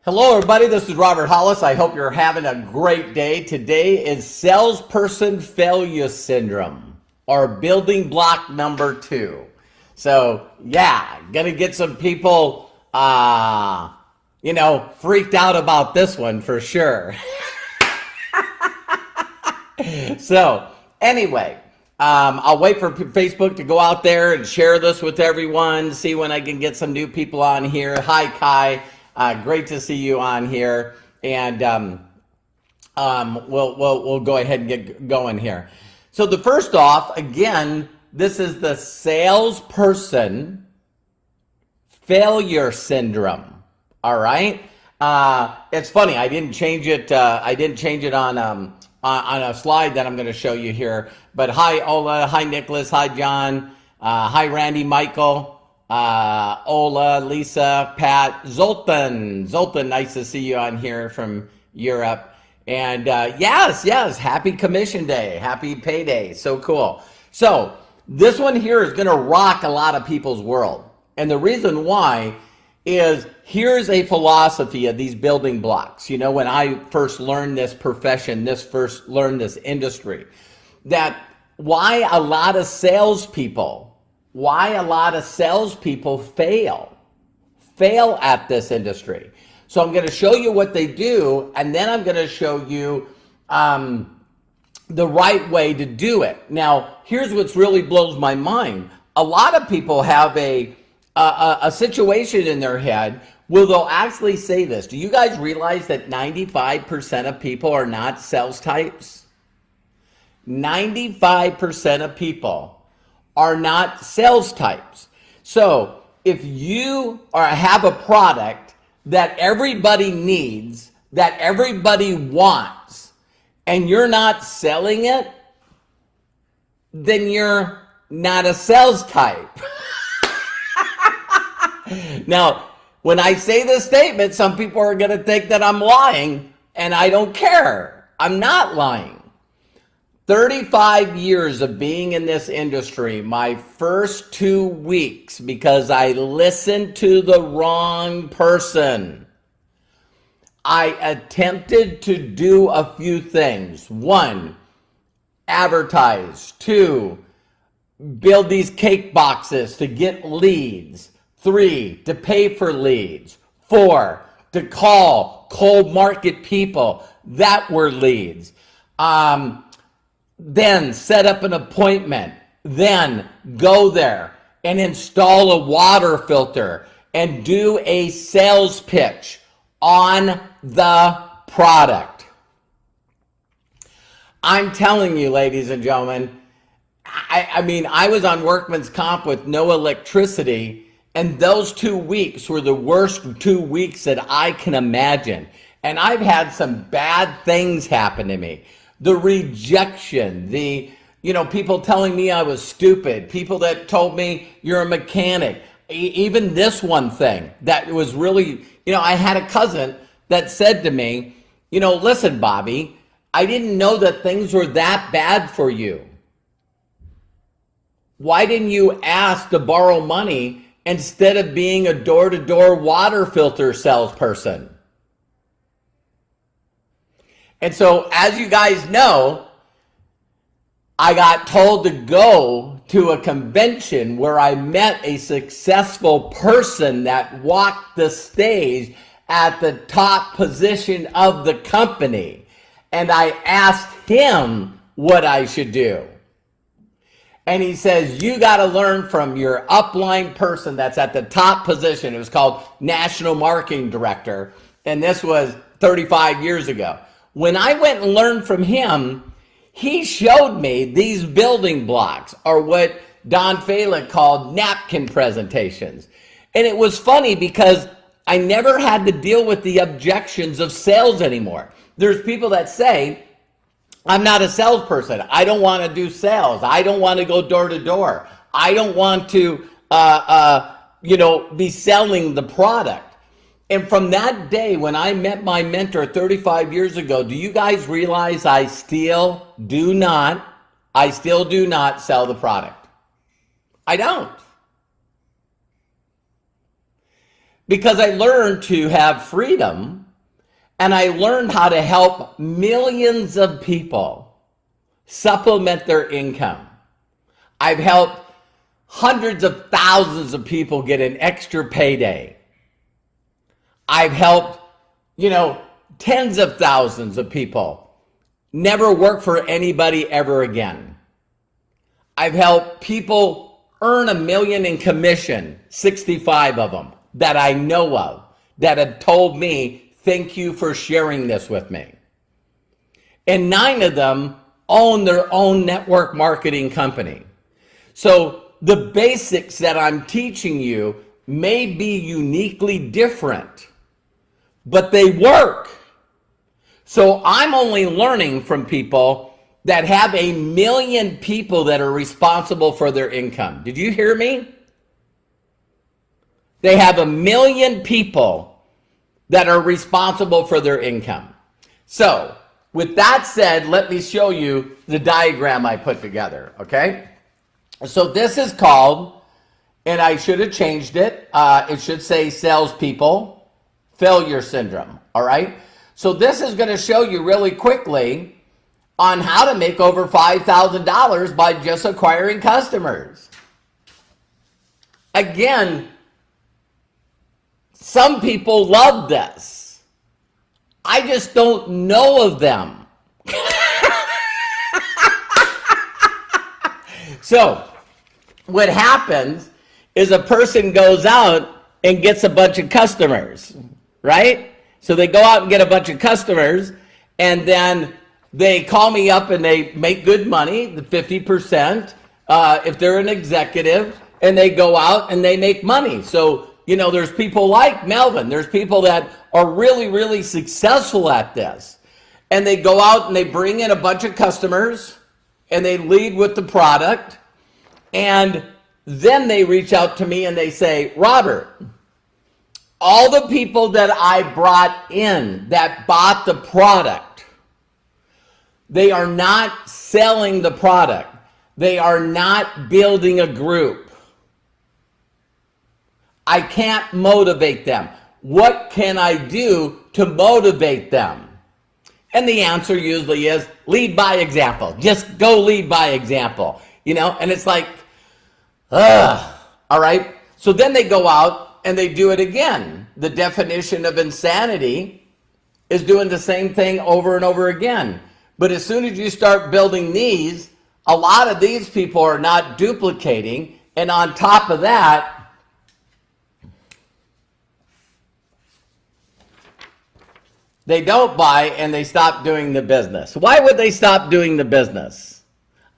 Hello, everybody. This is Robert Hollis. I hope you're having a great day. Today is Salesperson Failure Syndrome, or building block number 2. So, yeah, gonna get some people, freaked out about this one for sure. So, anyway, I'll wait for Facebook to go out there and share this with everyone, see when I can get some new people on here. Hi, Kai. Great to see you on here, and we'll go ahead and get going here. So the first off, again, this is the salesperson failure syndrome. All right, it's funny. I didn't change it. On a slide that I'm going to show you here. But hi, Ola. Hi, Nicholas. Hi, John. Hi, Randy. Michael. Ola, Lisa, Pat, Zoltan, nice to see you on here from Europe. And yes, happy commission day, happy payday, so cool. So this one here is going to rock a lot of people's world. And the reason why is here's a philosophy of these building blocks. You know, when I first learned this profession, first learned this industry, that why a lot of salespeople fail at this industry. So I'm going to show you what they do, and then I'm going to show you the right way to do it. Now, here's what's really blows my mind. A lot of people have a situation in their head where they'll actually say this. Do you guys realize that 95% of people are not sales types? 95% of people are not sales types. So if you have a product that everybody needs, that everybody wants, and you're not selling it, then you're not a sales type. Now, when I say this statement, some people are going to think that I'm lying, and I don't care. I'm not lying. 35 years of being in this industry, my first 2 weeks, because I listened to the wrong person, I attempted to do a few things. 1, advertise. 2, build these cake boxes to get leads. 3, to pay for leads. 4, to call cold market people that were leads. Then set up an appointment, then go there and install a water filter and do a sales pitch on the product. I'm telling you, ladies and gentlemen, I mean, I was on workman's comp with no electricity, and those 2 weeks were the worst 2 weeks that I can imagine. And I've had some bad things happen to me. The rejection, people telling me I was stupid, people that told me you're a mechanic. Even this one thing that was really, I had a cousin that said to me, listen, Bobby, I didn't know that things were that bad for you. Why didn't you ask to borrow money instead of being a door-to-door water filter salesperson? And so, as you guys know, I got told to go to a convention where I met a successful person that walked the stage at the top position of the company. And I asked him what I should do. And he says, you got to learn from your upline person that's at the top position. It was called National Marketing Director. And this was 35 years ago. When I went and learned from him, he showed me these building blocks, or what Don Fala called napkin presentations. And it was funny because I never had to deal with the objections of sales anymore. There's people that say, I'm not a salesperson. I don't want to do sales. I don't want to go door to door. I don't want to, be selling the product. And from that day when I met my mentor 35 years ago, do you guys realize I still do not sell the product? I don't. because I learned to have freedom, and I learned how to help millions of people supplement their income. I've helped hundreds of thousands of people get an extra payday. I've helped, tens of thousands of people never work for anybody ever again. I've helped people earn $1 million in commission, 65 of them that I know of, that have told me, thank you for sharing this with me. And 9 of them own their own network marketing company. So the basics that I'm teaching you may be uniquely different, but they work. So I'm only learning from people that have 1 million people that are responsible for their income. Did you hear me? They have 1 million people that are responsible for their income. So with that said, let me show you the diagram I put together, okay? So this is called, and I should have changed it. It should say Salespeople Failure Syndrome, all right? So this is going to show you really quickly on how to make over $5,000 by just acquiring customers. Again, some people love this. I just don't know of them. So what happens is a person goes out and gets a bunch of customers, right? So they go out and get a bunch of customers, and then they call me up and they make good money, the 50%, if they're an executive, and they go out and they make money. So, there's people like Melvin. There's people that are really, really successful at this. And they go out and they bring in a bunch of customers and they lead with the product. And then they reach out to me and they say, Robert, all the people that I brought in that bought the product, they are not selling the product. They are not building a group. I can't motivate them. What can I do to motivate them? And the answer usually is lead by example. Just go lead by example. And it's like, all right. So then they go out and they do it again. The definition of insanity is doing the same thing over and over again. But as soon as you start building these, a lot of these people are not duplicating. And on top of that, they don't buy and they stop doing the business. Why would they stop doing the business?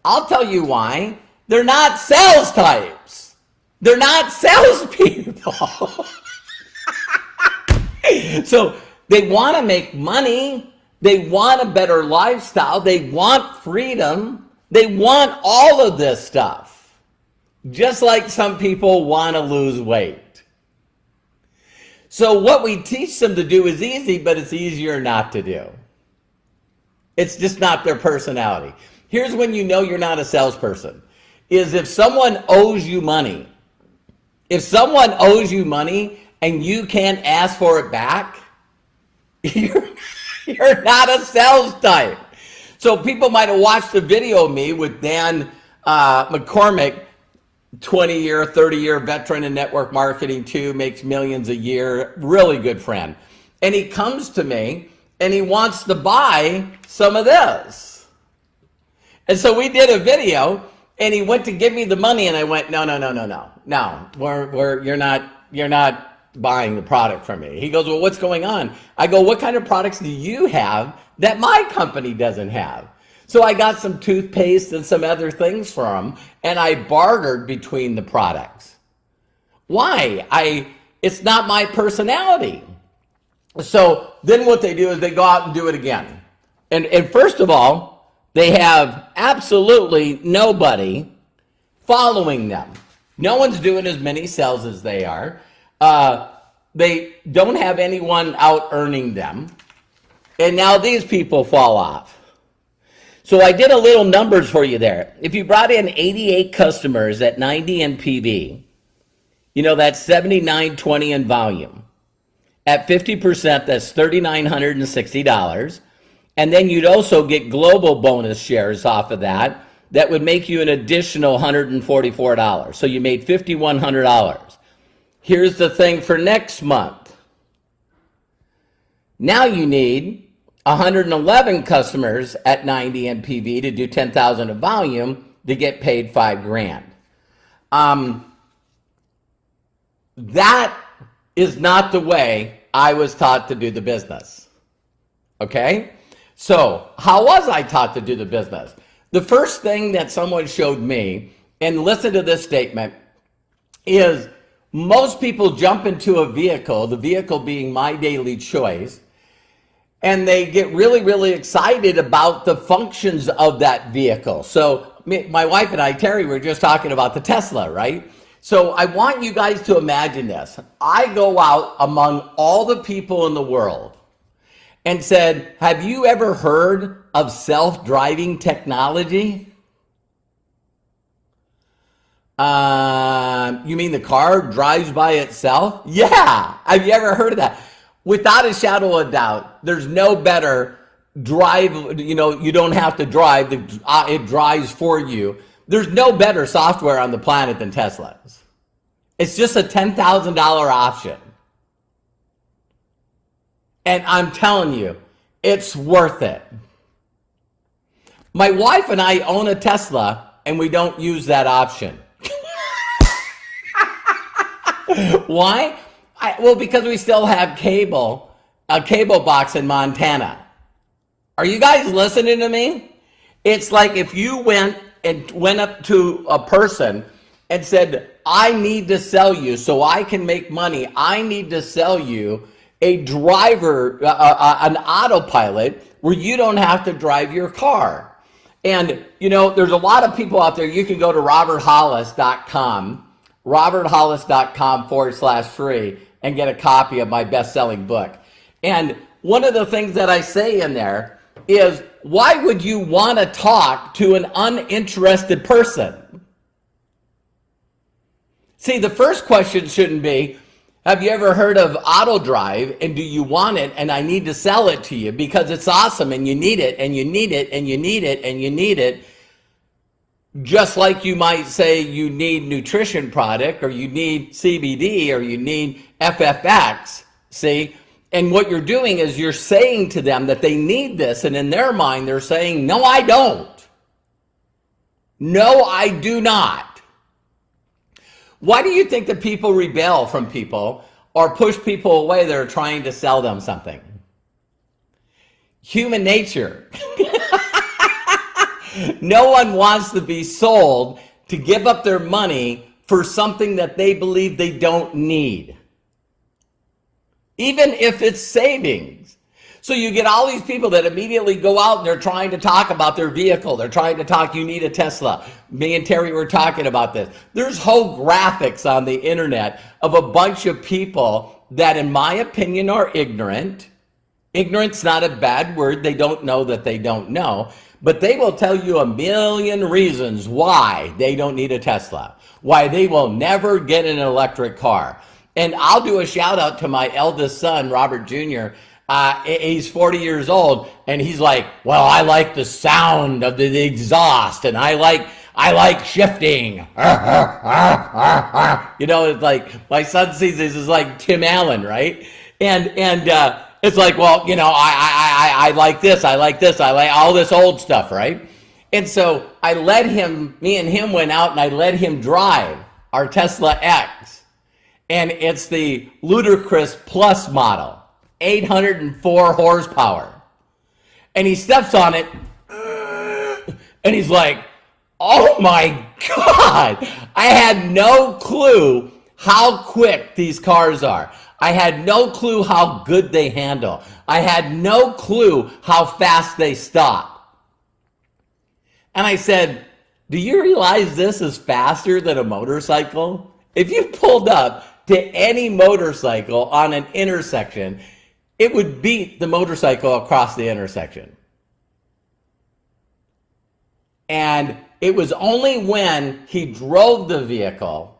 I'll tell you why. They're not sales types. They're not salespeople. So they want to make money. They want a better lifestyle. They want freedom. They want all of this stuff. Just like some people want to lose weight. So what we teach them to do is easy, but it's easier not to do. It's just not their personality. Here's when you know you're not a salesperson, is if someone owes you money. If someone owes you money and you can't ask for it back, you're not a sales type. So people might have watched the video of me with Dan McCormick, 20-year, 30-year veteran in network marketing too, makes millions a year, really good friend. And he comes to me and he wants to buy some of this. And so we did a video and he went to give me the money and I went, no, you're not buying the product from me. He goes, well, what's going on? I go, what kind of products do you have that my company doesn't have? So I got some toothpaste and some other things for him, and I bartered between the products. Why? It's not my personality. So then what they do is they go out and do it again. And first of all, they have absolutely nobody following them. No one's doing as many sales as they are. They don't have anyone out earning them. And now these people fall off. So I did a little numbers for you there. If you brought in 88 customers at 90 NPV, that's 79.20 in volume. At 50%, that's $3,960. And then you'd also get global bonus shares off of that. That would make you an additional $144. So you made $5,100. Here's the thing for next month. Now you need 111 customers at 90 NPV to do 10,000 of volume to get paid $5,000. That is not the way I was taught to do the business. Okay? So, how was I taught to do the business? The first thing that someone showed me, and listen to this statement, is most people jump into a vehicle, the vehicle being my daily choice, and they get really, really excited about the functions of that vehicle. So my wife and I, Terry, were just talking about the Tesla, right? So I want you guys to imagine this. I go out among all the people in the world and said, have you ever heard of self-driving technology? You mean the car drives by itself? Yeah. Have you ever heard of that? Without a shadow of doubt, there's no better drive, you don't have to drive, it drives for you. There's no better software on the planet than Tesla's. It's just a $10,000 option. And I'm telling you, it's worth it. My wife and I own a Tesla, and we don't use that option. Why? Well, because we still have a cable box in Montana. Are you guys listening to me? It's like if you went up to a person and said, I need to sell you so I can make money. I need to sell you a driver, an autopilot where you don't have to drive your car. And, there's a lot of people out there. You can go to roberthollis.com/free and get a copy of my best-selling book. And one of the things that I say in there is, why would you want to talk to an uninterested person? See, the first question shouldn't be, have you ever heard of auto drive and do you want it and I need to sell it to you because it's awesome and you need it and you need it and you need it and you need it. Just like you might say you need nutrition product or you need CBD or you need FFX, see? And what you're doing is you're saying to them that they need this, and in their mind they're saying, no, I don't. No, I do not. Why do you think that people rebel from people or push people away that are trying to sell them something? Human nature. No one wants to be sold to give up their money for something that they believe they don't need, even if it's savings. So you get all these people that immediately go out and they're trying to talk about their vehicle. They're trying to talk, you need a Tesla. Me and Terry were talking about this. There's whole graphics on the internet of a bunch of people that, in my opinion, are ignorant. Ignorant's not a bad word. They don't know that they don't know. But they will tell you a million reasons why they don't need a Tesla, why they will never get an electric car. And I'll do a shout out to my eldest son, Robert Jr. He's 40 years old, and he's like, well, I like the sound of the exhaust, and I like shifting. It's like my son sees this as like Tim Allen, right? And it's like, well, I like this, I like all this old stuff, right? And so me and him went out and I let him drive our Tesla X. And it's the Ludicrous Plus model, 804 horsepower. And he steps on it and he's like, oh my God, I had no clue how quick these cars are. I had no clue how good they handle. I had no clue how fast they stop. And I said, do you realize this is faster than a motorcycle? If you pulled up to any motorcycle on an intersection, it would beat the motorcycle across the intersection. And it was only when he drove the vehicle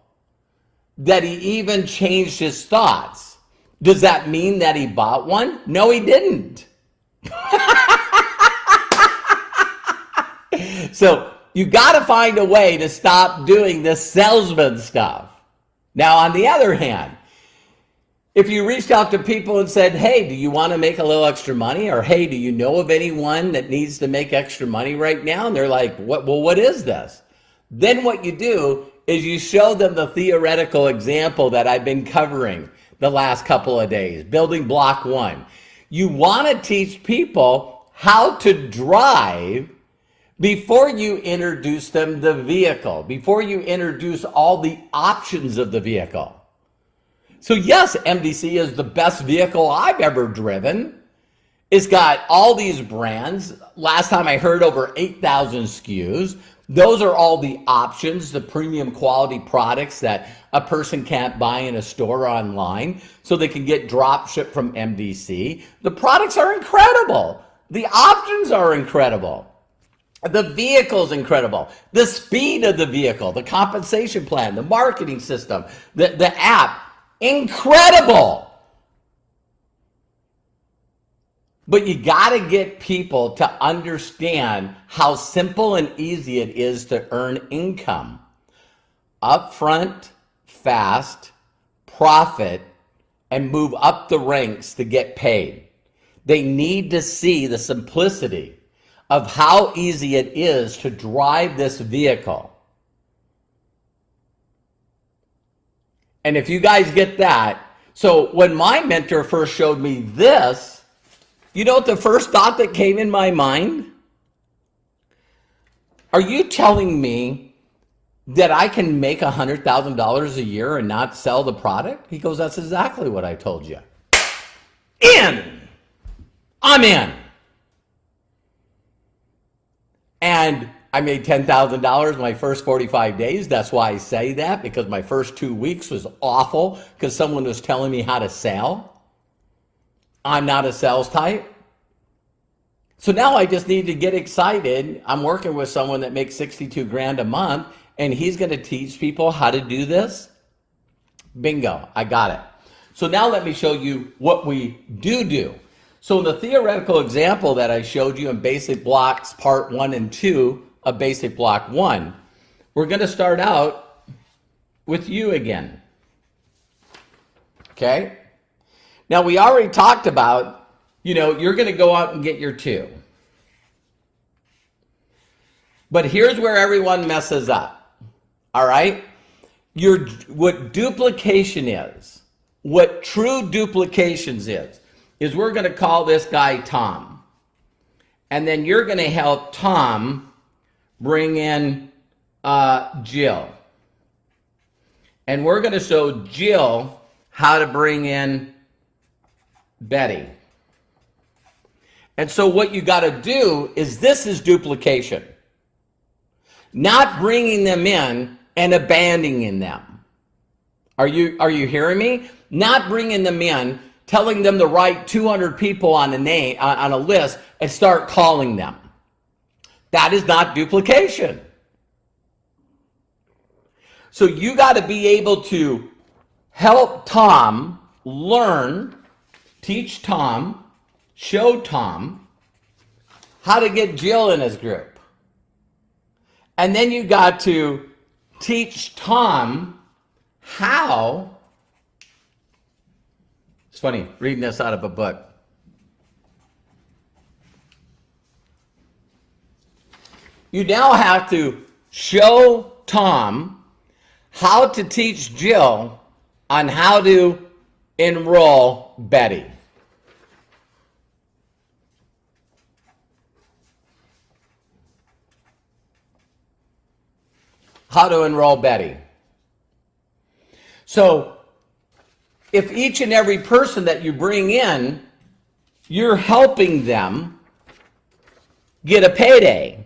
that he even changed his thoughts. Does that mean that he bought one? No, he didn't. So you got to find a way to stop doing this salesman stuff. Now, on the other hand, if you reached out to people and said, hey, do you want to make a little extra money? Or, hey, do you know of anyone that needs to make extra money right now? And they're like, what is this? Then what you do is you show them the theoretical example that I've been covering the last couple of days, building block 1. You want to teach people how to drive before you introduce them the vehicle, before you introduce all the options of the vehicle. So yes, MDC is the best vehicle I've ever driven. It's got all these brands. Last time I heard, over 8,000 SKUs. Those are all the options, the premium quality products that a person can't buy in a store or online, so they can get drop shipped from MDC. The products are incredible. The options are incredible. The vehicle's incredible. The speed of the vehicle, the compensation plan, the marketing system, the app, incredible. But you got to get people to understand how simple and easy it is to earn income. Upfront, fast, profit, and move up the ranks to get paid. They need to see the simplicity of how easy it is to drive this vehicle. And if you guys get that, so when my mentor first showed me this, you know what the first thought that came in my mind? Are you telling me that I can make $100,000 a year and not sell the product? He goes, that's exactly what I told you. I'm in. And I made $10,000 my first 45 days. That's why I say that, because my first 2 weeks was awful because someone was telling me how to sell. I'm not a sales type. So now I just need to get excited. I'm working with someone that makes 62 grand a month, and he's going to teach people how to do this. Bingo, I got it. So now let me show you what we do. So in the theoretical example that I showed you in basic blocks part 1 and 2 of basic block 1, we're going to start out with you again. Okay? Now, we already talked about, you're going to go out and get your 2. But here's where everyone messes up. All right? What duplication is, what true duplications is we're going to call this guy Tom. And then you're going to help Tom bring in Jill. And we're going to show Jill how to bring in Betty. And so what you got to do is, this is duplication. Not bringing them in and abandoning them. Are you hearing me? Not bringing them in, telling them to write 200 people on a list and start calling them. That is not duplication. So you got to be able to help Tom learn, teach Tom, show Tom how to get Jill in his group. And then you got to teach Tom how. It's funny reading this out of a book. You now have to show Tom how to teach Jill on how to enroll Betty. How to enroll Betty. So if each and every person that you bring in, you're helping them get a payday.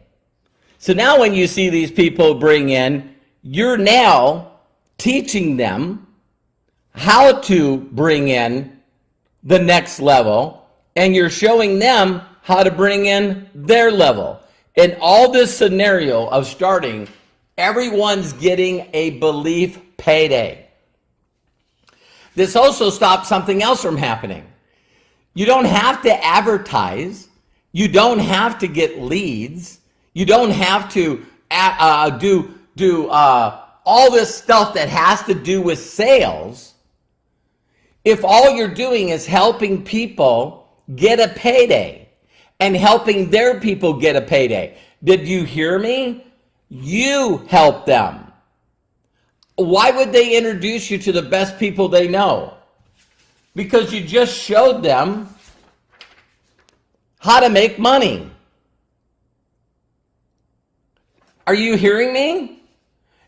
So now when you see these people bring in, you're now teaching them how to bring in the next level, and you're showing them how to bring in their level. In all this scenario of starting, everyone's getting a belief payday. This also stops something else from happening. You don't have to advertise. You don't have to get leads. You don't have to do all this stuff that has to do with sales. If all you're doing is helping people get a payday and helping their people get a payday. Did you hear me? You help them. Why would they introduce you to the best people they know? Because you just showed them how to make money. Are you hearing me?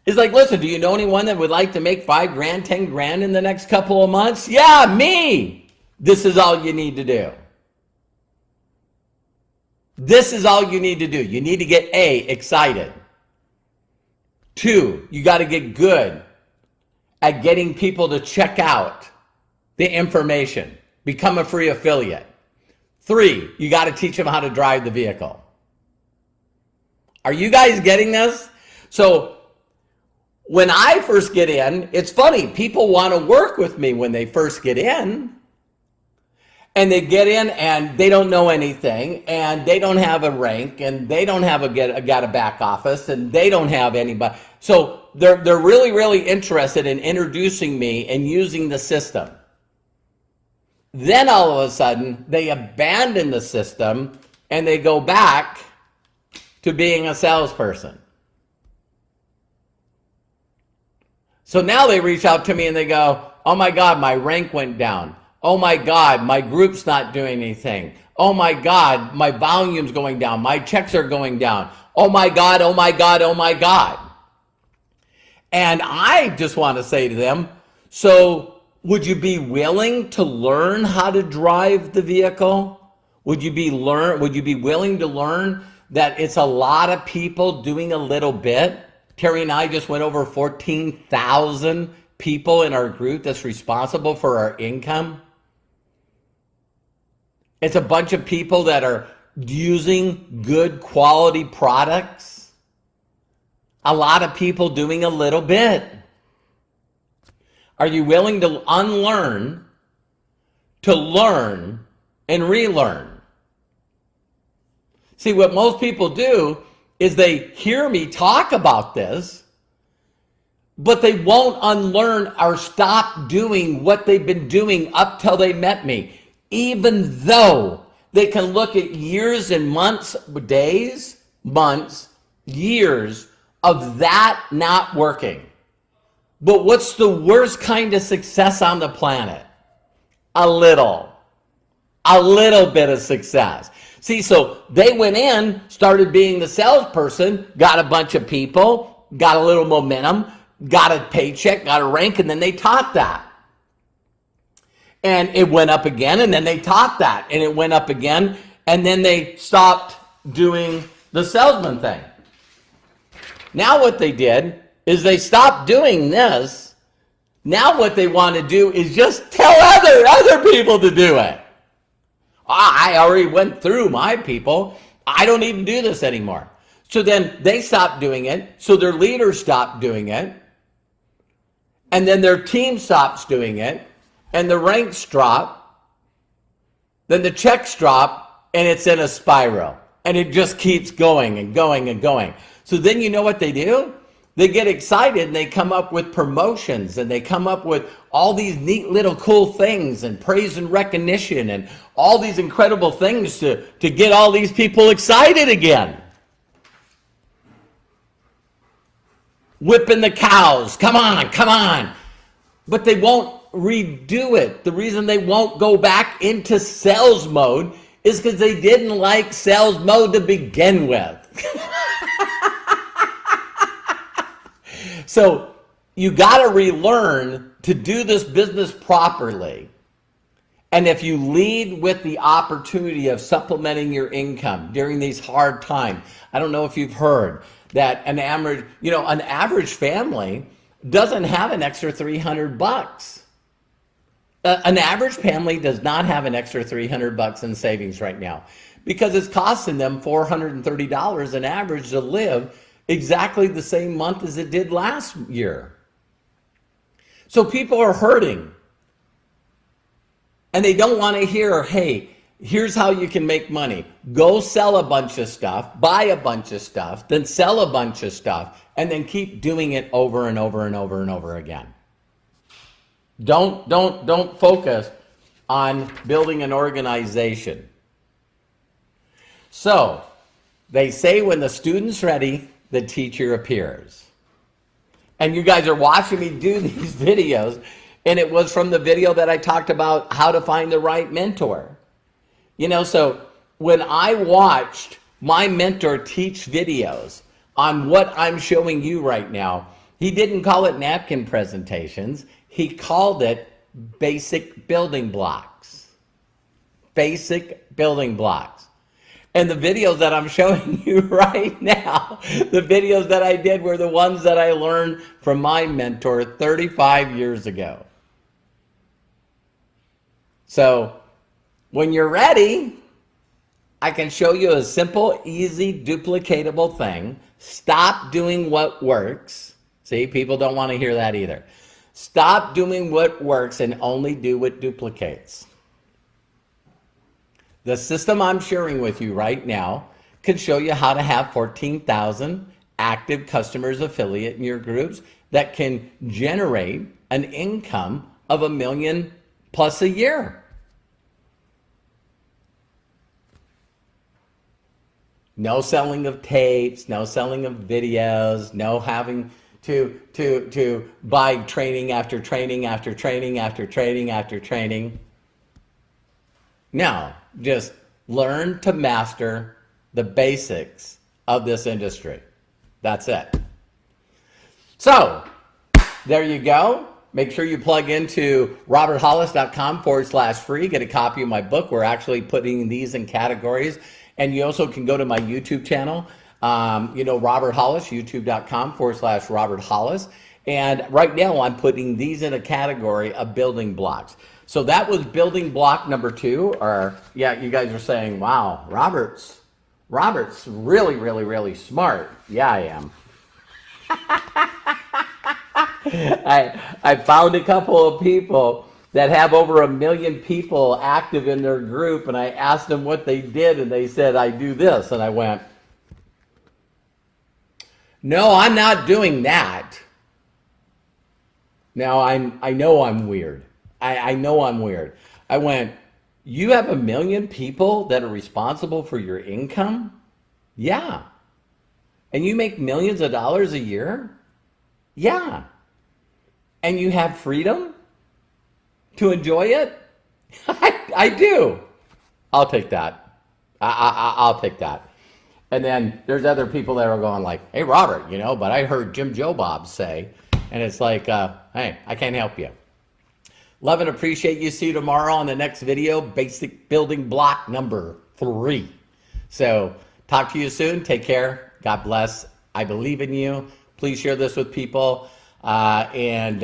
It's like, listen, do you know anyone that would like to make 5 grand, 10 grand in the next couple of months? Yeah, me. This is all you need to do. This is all you need to do. You need to get A, excited. 2, you got to get good at getting people to check out the information. Become a free affiliate. 3, you got to teach them how to drive the vehicle. Are you guys getting this? So when I first get in, it's funny. People want to work with me when they first get in. And they get in and they don't know anything, and they don't have a rank, and they don't have got a back office, and they don't have anybody. So they're really, really interested in introducing me and using the system. Then all of a sudden, they abandon the system and they go back to being a salesperson. So now they reach out to me and they go, oh my God, my rank went down. Oh my God, my group's not doing anything. Oh my God, my volume's going down. My checks are going down. Oh my God, oh my God, oh my God. And I just want to say to them, so would you be willing to learn how to drive the vehicle? Would you be willing to learn that it's a lot of people doing a little bit? Terry and I just went over 14,000 people in our group that's responsible for our income. It's a bunch of people that are using good quality products. A lot of people doing a little bit. Are you willing to unlearn, to learn, and relearn? See, what most people do is they hear me talk about this, but they won't unlearn or stop doing what they've been doing up till they met me. Even though they can look at years and months, days, months, years of that not working. But what's the worst kind of success on the planet? A little bit of success. See, so they went in, started being the salesperson, got a bunch of people, got a little momentum, got a paycheck, got a rank, and then they taught that. And it went up again, and then they taught that, and it went up again, and then they stopped doing the salesman thing. Now what they did is they stopped doing this. Now what they want to do is just tell other people to do it. I already went through my people. I don't even do this anymore. So then they stopped doing it, so their leaders stopped doing it, and then their team stops doing it, and the ranks drop, then the checks drop, and it's in a spiral. And it just keeps going and going and going. So then you know what they do? They get excited and they come up with promotions, and they come up with all these neat little cool things and praise and recognition and all these incredible things to get all these people excited again. Whipping the cows, come on, come on. But they won't redo it. The reason they won't go back into sales mode is because they didn't like sales mode to begin with. So you got to relearn to do this business properly. And if you lead with the opportunity of supplementing your income during these hard times, I don't know if you've heard that an average family doesn't have an extra $300. An average family does not have an extra $300 in savings right now because it's costing them $430 an average to live exactly the same month as it did last year. So people are hurting. And they don't want to hear, hey, here's how you can make money. Go sell a bunch of stuff, buy a bunch of stuff, then sell a bunch of stuff, and then keep doing it over and over and over and over again. Don't focus on building an organization. So, they say when the student's ready, the teacher appears. And you guys are watching me do these videos, and it was from the video that I talked about how to find the right mentor. You know, so when I watched my mentor teach videos on what I'm showing you right now, he didn't call it napkin presentations. He called it basic building blocks. Basic building blocks. And the videos that I'm showing you right now, the videos that I did were the ones that I learned from my mentor 35 years ago. So when you're ready, I can show you a simple, easy, duplicatable thing. Stop doing what works. See, people don't want to hear that either. Stop doing what works and only do what duplicates. The system I'm sharing with you right now can show you how to have 14,000 active customers affiliate in your groups that can generate an income of $1 million plus a year. No selling of tapes, no selling of videos, no having to buy training after training after training after training after training. No, just learn to master the basics of this industry. That's it. So, there you go. Make sure you plug into roberthollis.com/free. Get a copy of my book. We're actually putting these in categories. And you also can go to my YouTube channel, Robert Hollis, youtube.com/Robert Hollis. And right now I'm putting these in a category of building blocks. So that was building block number 2. Or yeah, you guys are saying, wow, Robert's really, really, really smart. Yeah, I am. I found a couple of people that have over 1 million people active in their group, and I asked them what they did, and they said, I do this. And I went, no, I'm not doing that. Now, I know I'm weird. I know I'm weird. I went, you have 1 million people that are responsible for your income? Yeah. And you make millions of dollars a year? Yeah. And you have freedom to enjoy it? I do. I'll take that. I'll take that. And then there's other people that are going like, hey, Robert, but I heard Jim Joe Bob say, and it's like, hey, I can't help you. Love and appreciate you. See you tomorrow on the next video, basic building block number 3. So talk to you soon. Take care. God bless. I believe in you. Please share this with people. And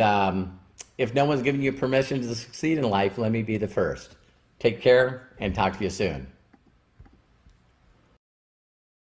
if no one's giving you permission to succeed in life, let me be the first. Take care and talk to you soon.